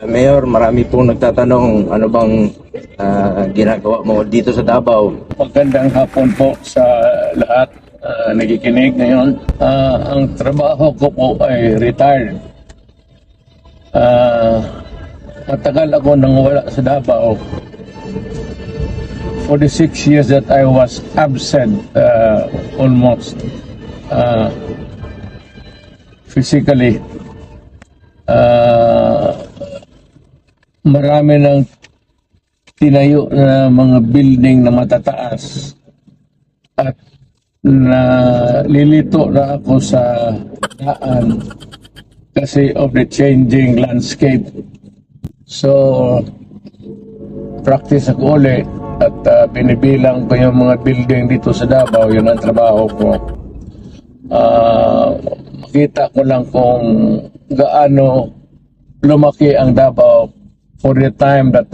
Mayor, marami pong nagtatanong ano bang ginagawa mo dito sa Davao. Magandang hapon po sa lahat nakikinig ngayon. Ang trabaho ko po ay retired. Matagal ako nang wala sa Davao. For the 6 years that I was absent almost physically. Marami ng tinayo na mga building na matataas at nalilito na ako sa daan kasi of the changing landscape. So, practice ako ulit at binibilang ko yung mga building dito sa Davao. Yun ang trabaho ko. Makita ko lang kung gaano lumaki ang Davao for the time that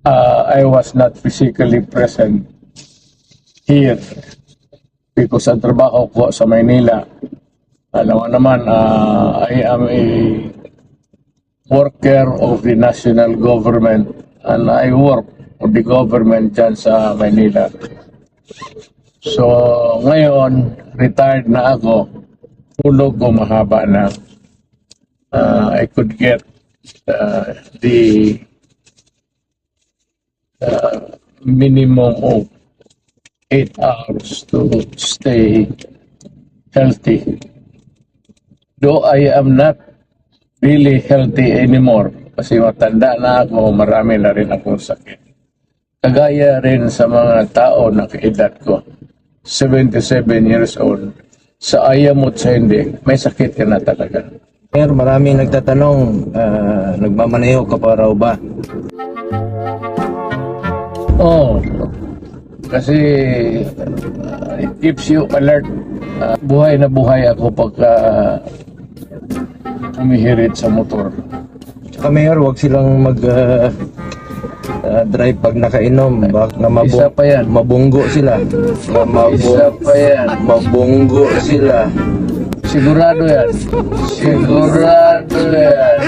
I was not physically present here because ang trabaho ko sa Maynila, alam mo naman, I am a worker of the national government and I work for the government dyan sa Maynila. So ngayon, retired na ako, tulog ko mahaba na. I could get the minimum of 8 hours to stay healthy. Though I am not really healthy anymore kasi matanda na ako, marami na rin akong sakit. Kagaya rin sa mga tao na kaedad ko, 77 years old, sa ayamot sa hindi, may sakit ka na talaga. Mayor, marami nagtatanong, nagmamaneho ka pa raw ba? Oh, kasi it keeps you alert. Buhay na buhay ako pagka umihirit sa motor. Tsaka Mayor, huwag silang drive pag nakainom. Bak na Isa pa yan. mabunggo sila. Isa pa yan. Mabunggo sila. Sigurado yan. Sigurado yan.